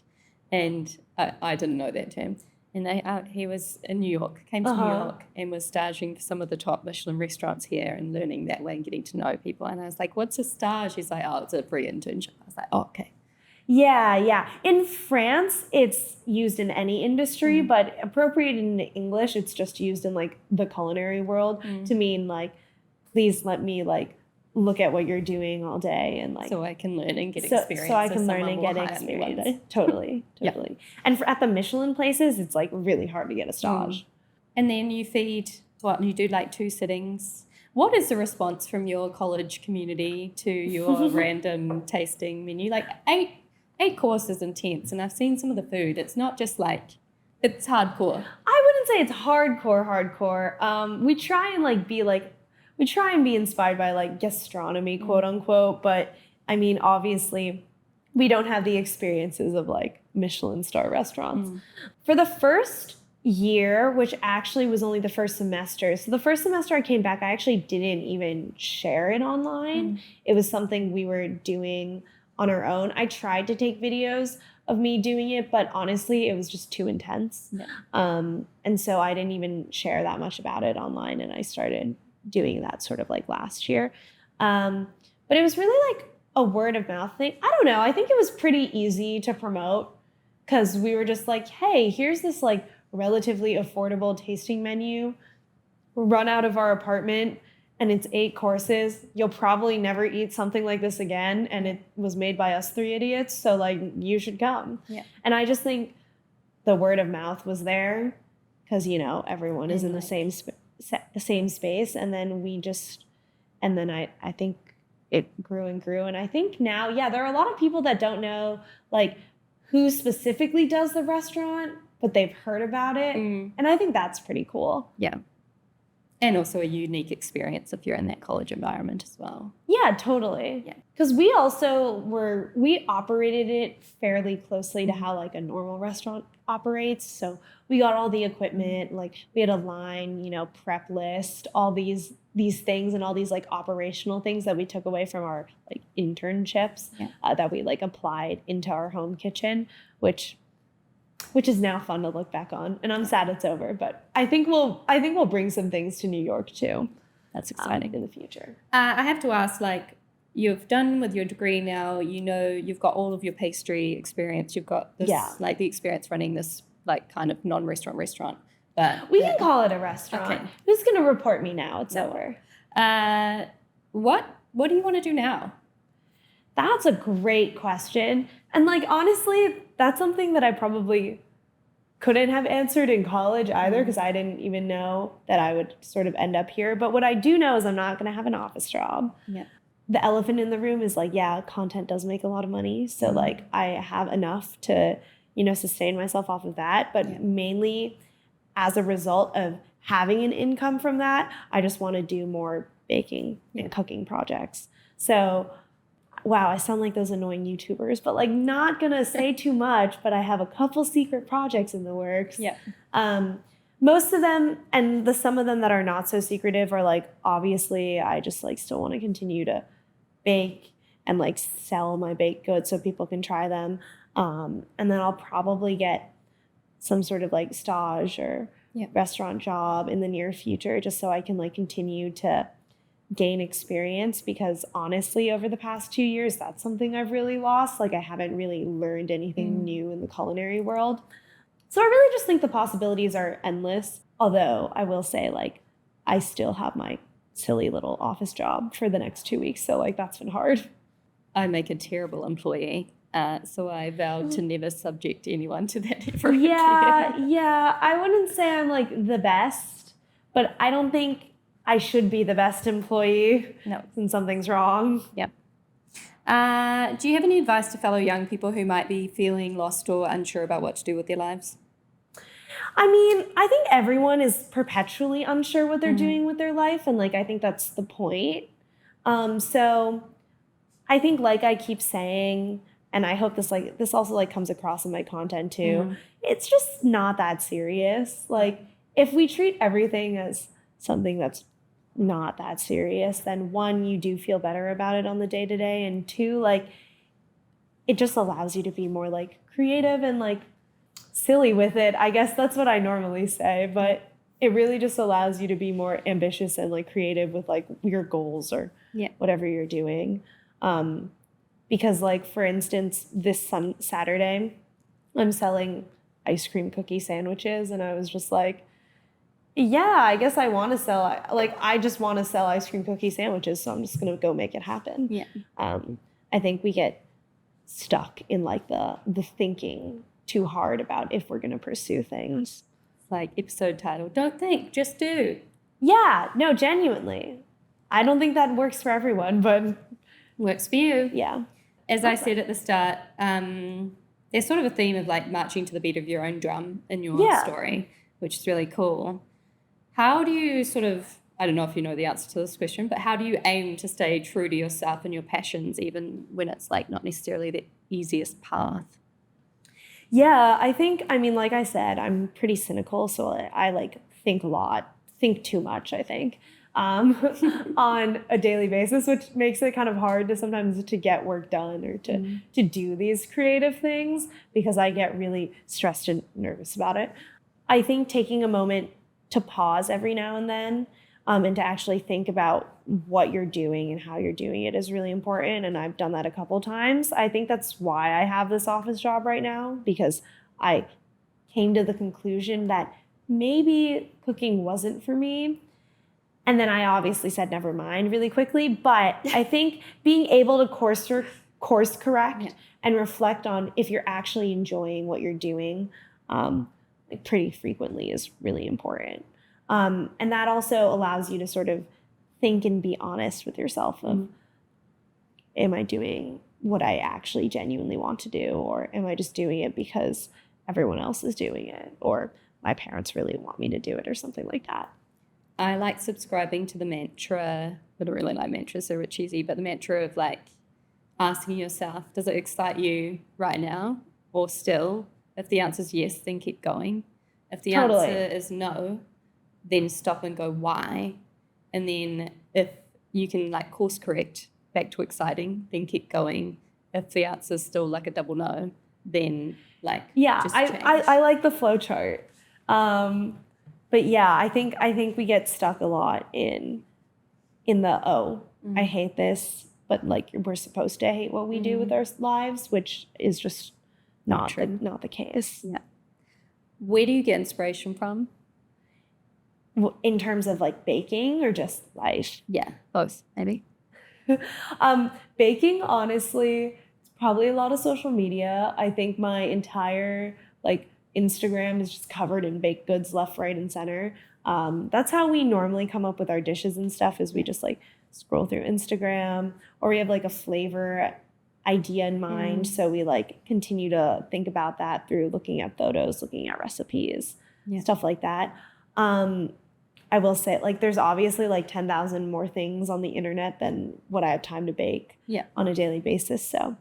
and I didn't know that term. And he was in New York, came to New York and was staging for some of the top Michelin restaurants here and learning that way and getting to know people. And I was like, what's a stage? He's like, oh, it's a free internship. I was like, oh, okay. Yeah. In France, it's used in any industry, but appropriated in English, it's just used in like the culinary world to mean like, please let me like look at what you're doing all day and like, so I can learn and get experience. So I can learn and get experience. Totally. Yeah. And at the Michelin places, it's like really hard to get a stage. And then you feed you do like 2 sittings. What is the response from your college community to your random tasting menu? Like 8 courses intense, and I've seen some of the food. It's not just like, it's hardcore. I wouldn't say it's hardcore. We try and be inspired by like gastronomy, quote unquote. But I mean, obviously, we don't have the experiences of like Michelin star restaurants. For the first year, which actually was only the first semester. So the first semester I came back, I actually didn't even share it online. It was something we were doing on our own. I tried to take videos of me doing it, but honestly, it was just too intense. And so I didn't even share that much about it online, and I started doing that sort of like last year. But it was really like a word of mouth thing. I don't know. I think it was pretty easy to promote because we were just like, hey, here's this like relatively affordable tasting menu, run out of our apartment, and it's 8 courses. You'll probably never eat something like this again, and it was made by us 3 idiots, so like you should come. Yeah. And I just think the word of mouth was there because everyone is in the same space, and then I think it grew and grew, and I think now there are a lot of people that don't know like who specifically does the restaurant, but they've heard about it, and I think that's pretty cool. Yeah. And also a unique experience if you're in that college environment as well. Yeah, totally. Yeah. Because we operated it fairly closely to how like a normal restaurant operates. So we got all the equipment, like we had a line, prep list, all these things and all these like operational things that we took away from our like internships that we like applied into our home kitchen, which is now fun to look back on, and I'm sad it's over. But I think we'll bring some things to New York too. That's exciting in the future. I have to ask, like, you've done with your degree now. You've got all of your pastry experience. You've got this, like, the experience running this like kind of non-restaurant restaurant. But we can call it a restaurant. Okay. Who's going to report me now? It's over. What do you want to do now? That's a great question. And like, honestly, that's something that I probably couldn't have answered in college either, because I didn't even know that I would sort of end up here. But what I do know is I'm not going to have an office job. Yeah. The elephant in the room is like, content does make a lot of money. So like I have enough to, sustain myself off of that. But mainly as a result of having an income from that, I just want to do more baking and cooking projects. So wow, I sound like those annoying YouTubers, but like not gonna say too much, but I have a couple secret projects in the works. Yeah. Most of them, and some of them that are not so secretive are like, obviously I just like still want to continue to bake and like sell my baked goods so people can try them. And then I'll probably get some sort of like stage or restaurant job in the near future, just so I can like continue to gain experience, because honestly over the past 2 years that's something I've really lost. Like I haven't really learned anything new in the culinary world. So I really just think the possibilities are endless, although I will say like I still have my silly little office job for the next 2 weeks, so like that's been hard. I make a terrible employee, so I vowed to never subject anyone to that ever Yeah, I wouldn't say I'm like the best, but I don't think I should be the best employee when something's wrong. Yep. Do you have any advice to fellow young people who might be feeling lost or unsure about what to do with their lives? I mean, I think everyone is perpetually unsure what they're doing with their life, and like I think that's the point. So I think, like I keep saying, and I hope this also like comes across in my content too, it's just not that serious. Like if we treat everything as something that's not that serious, then one, you do feel better about it on the day-to-day, and two, like it just allows you to be more like creative and like silly with it. I guess that's what I normally say, but it really just allows you to be more ambitious and like creative with like your goals or whatever you're doing. Because like, for instance, this Saturday I'm selling ice cream cookie sandwiches, and I was just like, I guess I want to sell, like, I just want to sell ice cream cookie sandwiches, so I'm just going to go make it happen. Yeah. I think we get stuck in like the thinking too hard about if we're going to pursue things. Like episode title, don't think, just do. Yeah, no, genuinely. I don't think that works for everyone, but works for you. Yeah. As I said at the start, there's sort of a theme of like marching to the beat of your own drum in your story, which is really cool. How do you sort of, I don't know if you know the answer to this question, but how do you aim to stay true to yourself and your passions, even when it's like not necessarily the easiest path? Yeah, I think, I mean, like I said, I'm pretty cynical, so I like think a lot, think too much, I think, on a daily basis, which makes it kind of hard to sometimes to get work done or to do these creative things, because I get really stressed and nervous about it. I think taking a moment to pause every now and then and to actually think about what you're doing and how you're doing it is really important. And I've done that a couple times. I think that's why I have this office job right now, because I came to the conclusion that maybe cooking wasn't for me. And then I obviously said never mind really quickly. But I think being able to course correct and reflect on if you're actually enjoying what you're doing like pretty frequently is really important. And that also allows you to sort of think and be honest with yourself of, am I doing what I actually genuinely want to do? Or am I just doing it because everyone else is doing it? Or my parents really want me to do it or something like that. I like subscribing to the mantra, I don't really like mantras, they're a bit cheesy, but the mantra of like asking yourself, does it excite you right now or still? If the answer is yes, then keep going. If the answer is no, then stop and go, why? And then if you can like course correct back to exciting, then keep going. If the answer is still like a double no, then like just change. I like the flow chart. But yeah, I think we get stuck a lot in the I hate this, but like we're supposed to hate what we do with our lives, which is just not the case. Yeah. Where do you get inspiration from? In terms of like baking or just life? Yeah, both maybe. Baking, honestly, it's probably a lot of social media. I think my entire like Instagram is just covered in baked goods left, right, and center. That's how we normally come up with our dishes and stuff, is we just like scroll through Instagram, or we have like a flavor idea in mind. So we like continue to think about that through looking at photos, looking at recipes, stuff like that. I will say, like, there's obviously like 10,000 more things on the internet than what I have time to bake on a daily basis. So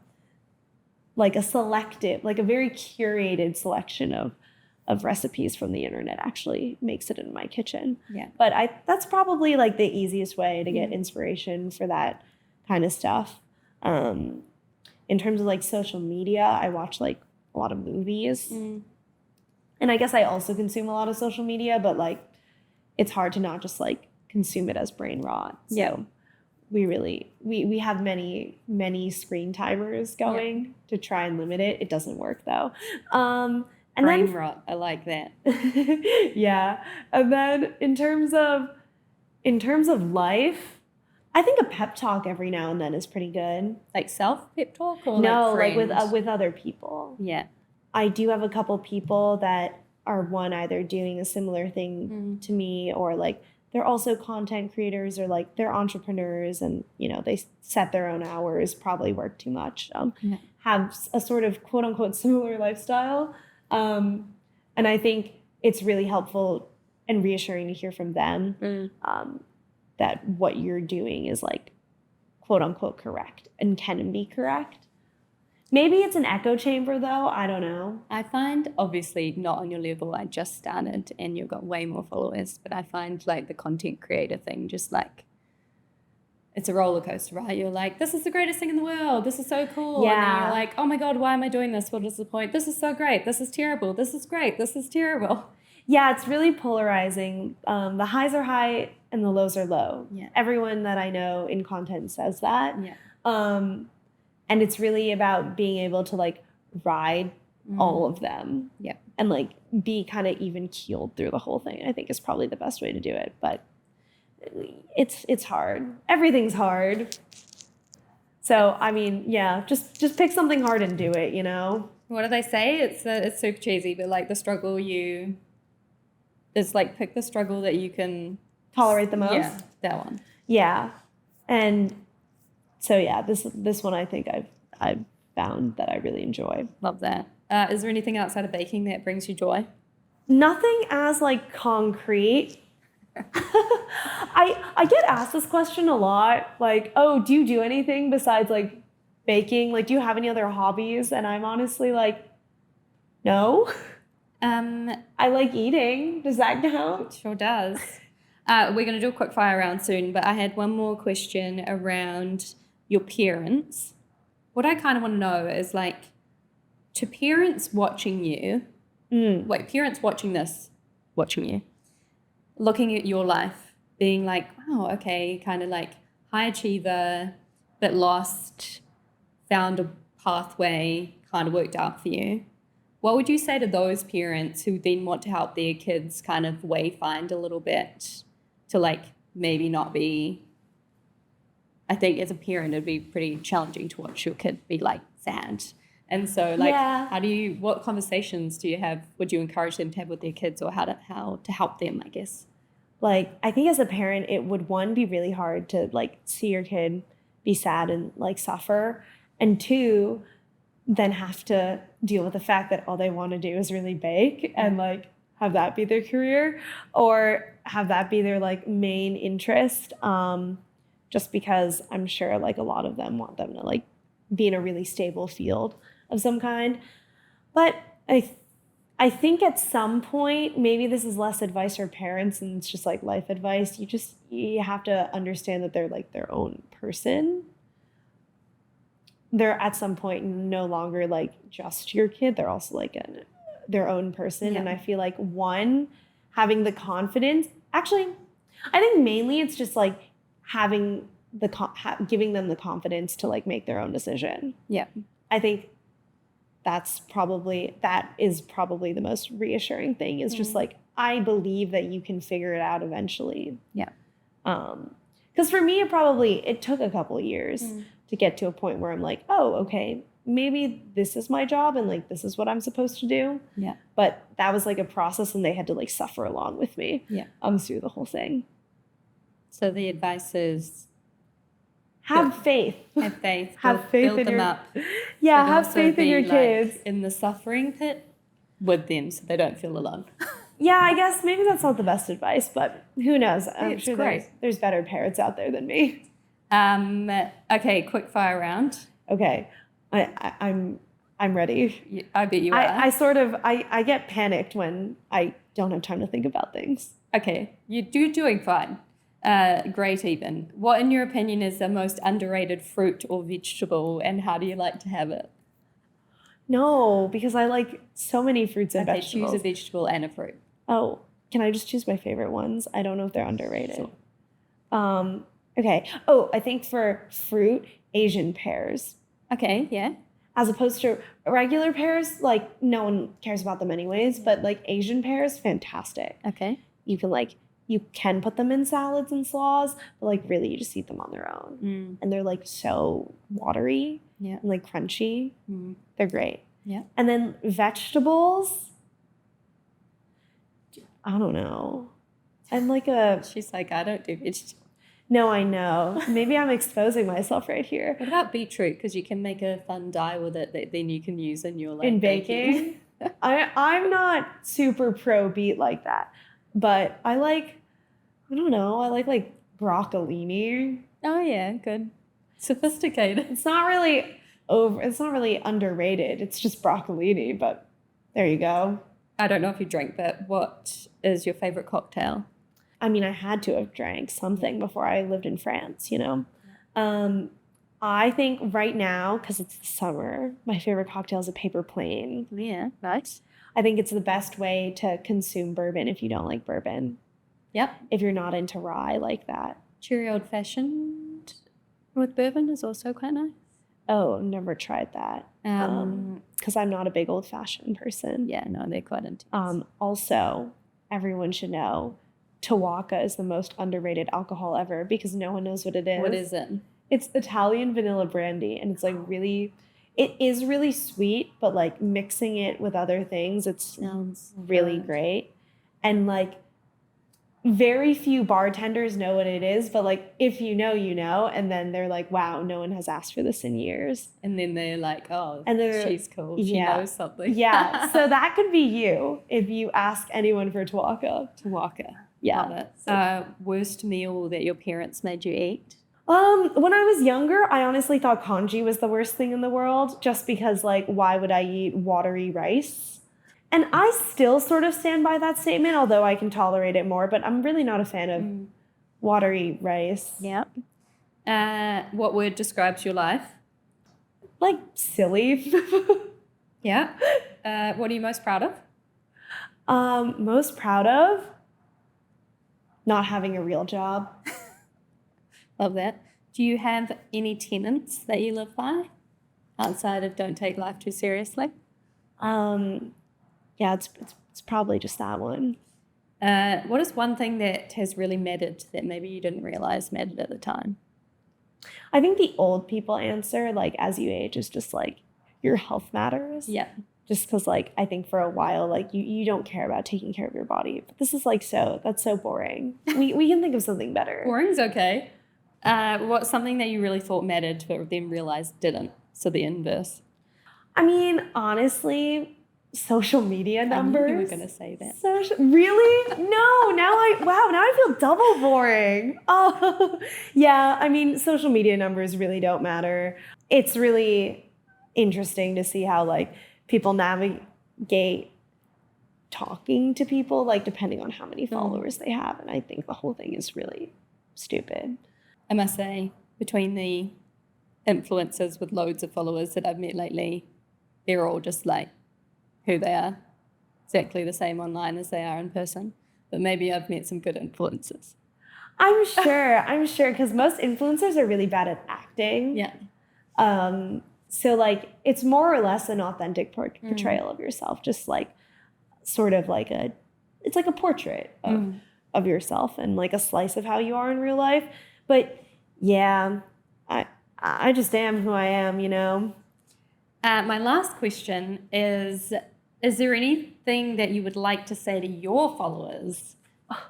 like a very curated selection of recipes from the internet actually makes it in my kitchen. Yeah. But that's probably like the easiest way to get inspiration for that kind of stuff. In terms of like social media, I watch like a lot of movies. And I guess I also consume a lot of social media, but like it's hard to not just like consume it as brain rot. So we have many screen timers going to try and limit it. It doesn't work though. And brain rot, I like that. Yeah. And then in terms of life, I think a pep talk every now and then is pretty good. Like self pep talk or no, like with other people. Yeah. I do have a couple people that are either doing a similar thing to me, or like they're also content creators, or like they're entrepreneurs and, you know, they set their own hours, probably work too much, have a sort of quote unquote similar lifestyle. And I think it's really helpful and reassuring to hear from them that what you're doing is like quote unquote correct and can be correct. Maybe it's an echo chamber though. I don't know. I find, obviously not on your level, I just started and you've got way more followers, but I find like the content creator thing just like, it's a roller coaster, right? You're like, this is the greatest thing in the world. This is so cool. Yeah. And then you're like, oh my God, why am I doing this? What is the point? This is so great. This is terrible. This is great. This is terrible. Yeah, it's really polarizing. The highs are high and the lows are low. Yeah. Everyone that I know in content says that. Yeah. And it's really about being able to like ride all of them. Yeah. And like be kind of even keeled through the whole thing, I think is probably the best way to do it. But it's hard. Everything's hard. So, I mean, yeah, just pick something hard and do it, you know? What do they say? It's super cheesy, but like the struggle it's like pick the struggle that you can tolerate the most. Yeah, that one. Yeah. And so yeah, this one I think I've found that I really enjoy. Love that. Is there anything outside of baking that brings you joy? Nothing as like concrete. I get asked this question a lot, like, oh, do you do anything besides like baking? Like, do you have any other hobbies? And I'm honestly like, no. I like eating. Does that count? It sure does. We're going to do a quick fire round soon, but I had one more question around your parents. What I kind of want to know is like, to parents watching you, parents watching you, looking at your life, being like, wow, okay, kind of like high achiever, bit lost, found a pathway, kind of worked out for you. What would you say to those parents who then want to help their kids kind of wayfind a little bit to like maybe not be, I think as a parent it'd be pretty challenging to watch your kid be like sad. And so like what conversations would you encourage them to have with their kids, or how to help them, I guess? Like, I think as a parent, it would, one, be really hard to like see your kid be sad and like suffer. And two, then have to deal with the fact that all they want to do is really bake and like have that be their career, or have that be their like main interest. Just because I'm sure like a lot of them want them to like be in a really stable field of some kind. But I think at some point, maybe this is less advice for parents and it's just like life advice. You have to understand that they're like their own person. They're at some point no longer like just your kid. They're also like their own person. Yeah. And I feel like, one, having the confidence, actually, I think mainly it's just like having giving them the confidence to like make their own decision. Yeah. I think that is probably the most reassuring thing, is just like, I believe that you can figure it out eventually. Yeah. Because for me, it took a couple of years to get to a point where I'm like, oh, okay, maybe this is my job and like this is what I'm supposed to do. Yeah. But that was like a process, and they had to like suffer along with me. Yeah. Through the whole thing. So the advice is have faith. Have faith. Build them up. Yeah, have faith in your kids. In the suffering pit with them, so they don't feel alone. Yeah, I guess maybe that's not the best advice, but who knows? I'm sure great. There's better parents out there than me. Okay, quick fire round. Okay, I'm ready. I bet you are. I get panicked when I don't have time to think about things. Okay, you're doing fine. Great even. What, in your opinion, is the most underrated fruit or vegetable, and how do you like to have it? No, because I like so many fruits and vegetables. Choose a vegetable and a fruit. Oh, can I just choose my favorite ones? I don't know if they're underrated. Sure. Okay. Oh, I think for fruit, Asian pears. Okay, yeah. As opposed to regular pears, like no one cares about them anyways, but like Asian pears, fantastic. Okay. You can put them in salads and slaws, but like really you just eat them on their own. And they're like so watery and like crunchy. They're great. Yeah. And then vegetables, I don't know. I'm like She's like, I don't do vegetables. No, I know. Maybe I'm exposing myself right here. What about beetroot? Because you can make a fun dye with it that then you can use in your in baking. I'm not super pro beet like that, but I like broccolini. Oh yeah, good. Sophisticated. It's not really underrated. It's just broccolini, but there you go. I don't know if you drink, but what is your favorite cocktail? I mean, I had to have drank something before I lived in France, you know? I think right now, because it's the summer, my favorite cocktail is a paper plane. Yeah, nice. I think it's the best way to consume bourbon if you don't like bourbon. Yep. If you're not into rye like that. Cherry old-fashioned with bourbon is also quite nice. Oh, never tried that. Because I'm not a big old-fashioned person. Yeah, no, they're quite intense. Also, everyone should know, Tawaka is the most underrated alcohol ever because no one knows what it is. What is it? It's Italian vanilla brandy, and it's like it is really sweet, but like mixing it with other things, it sounds really great. And like very few bartenders know what it is, but like if you know, you know, and then they're like, wow, no one has asked for this in years. And then they're like, oh, she's cool. She knows something. Yeah. So that could be you if you ask anyone for Tawaka. Yeah. Love it. So, worst meal that your parents made you eat? When I was younger, I honestly thought congee was the worst thing in the world, just because like, why would I eat watery rice? And I still sort of stand by that statement, although I can tolerate it more, but I'm really not a fan of watery rice. Yeah. What word describes your life? Like silly. Yeah. What are you most proud of? Most proud of? Not having a real job. Love that. Do you have any tenets that you live by outside of don't take life too seriously? Yeah, it's probably just that one. What is one thing that has really mattered that maybe you didn't realize mattered at the time? I think the old people answer, like, as you age, is just like your health matters. Yeah. Just because, like, I think for a while, like, you don't care about taking care of your body. But this is like that's so boring. We can think of something better. Boring's okay. What's something that you really thought mattered but then realized didn't? So the inverse. I mean, honestly, social media numbers. I knew you were going to say that. Really? No, now I feel double boring. Oh, yeah. I mean, social media numbers really don't matter. It's really interesting to see how, like, people navigate talking to people, like, depending on how many followers they have. And I think the whole thing is really stupid. I must say, between the influencers with loads of followers that I've met lately, they're all just like who they are, exactly the same online as they are in person. But maybe I've met some good influencers. I'm sure, because most influencers are really bad at acting. Yeah. So, like, it's more or less an authentic portrayal of yourself, just like sort of like it's like a portrait of yourself and like a slice of how you are in real life. But yeah, I just am who I am, you know. My last question is there anything that you would like to say to your followers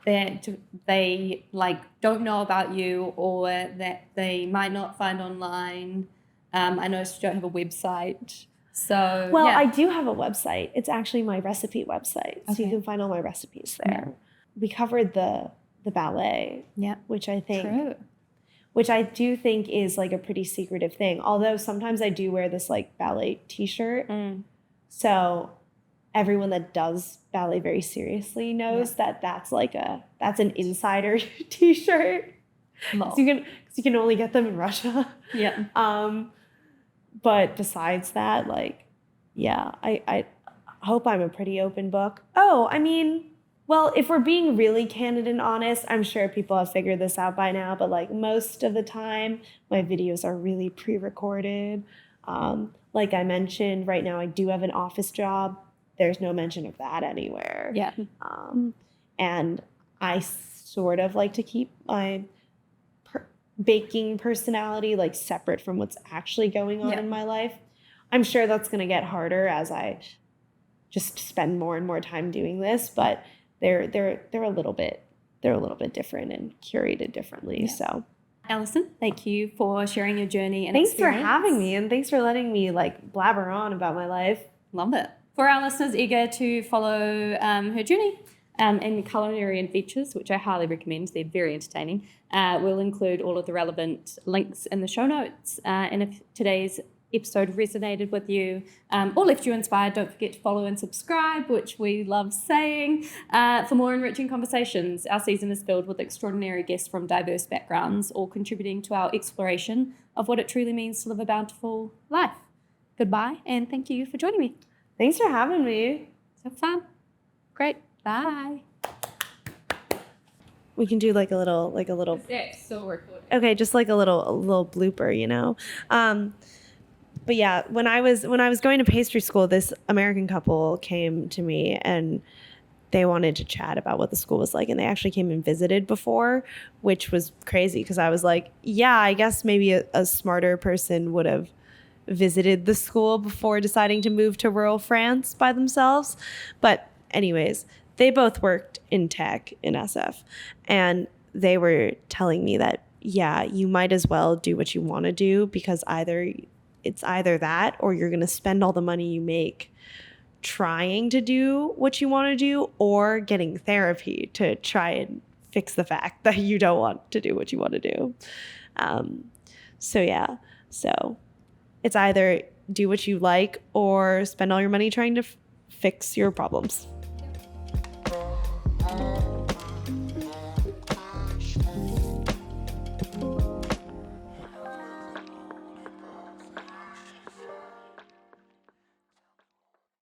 that they, like, don't know about you or that they might not find online? I noticed you don't have a website. So, well, yeah. I do have a website. It's actually my recipe website. So you can find all my recipes there. Yeah. We covered the ballet, which I do think is like a pretty secretive thing. Although sometimes I do wear this like ballet t-shirt. So everyone that does ballet very seriously knows that that's an insider t-shirt. So you can only get them in Russia. Yeah. But besides that, like, yeah, I hope I'm a pretty open book. Oh, I mean, well, if we're being really candid and honest, I'm sure people have figured this out by now, but like most of the time, my videos are really pre-recorded. Like I mentioned, right now I do have an office job. There's no mention of that anywhere. Yeah. And I sort of like to keep my baking personality like separate from what's actually going on in my life. I'm sure that's going to get harder as I just spend more and more time doing this, but they're a little bit different and curated differently. Yeah. So, Allison, thank you for sharing your journey and thanks experience. for having me, and thanks for letting me like blabber on about my life. Love it. For our listeners eager to follow her journey and culinary adventures, which I highly recommend, they're very entertaining, we'll include all of the relevant links in the show notes. And if today's episode resonated with you or left you inspired, don't forget to follow and subscribe, which we love saying, for more enriching conversations. Our season is filled with extraordinary guests from diverse backgrounds, all contributing to our exploration of what it truly means to live a bountiful life. Goodbye, and thank you for joining me. Thanks for having me. So fun. Great. Bye. We can do like a little. That's still recording. Okay, just like a little blooper, you know. But yeah, when I was going to pastry school, this American couple came to me and they wanted to chat about what the school was like, and they actually came and visited before, which was crazy because I was like, yeah, I guess maybe a smarter person would have visited the school before deciding to move to rural France by themselves. But anyways, they both worked in tech in SF, and they were telling me that, yeah, you might as well do what you want to do, because it's either that or you're going to spend all the money you make trying to do what you want to do or getting therapy to try and fix the fact that you don't want to do what you want to do. So it's either do what you like or spend all your money trying to fix your problems.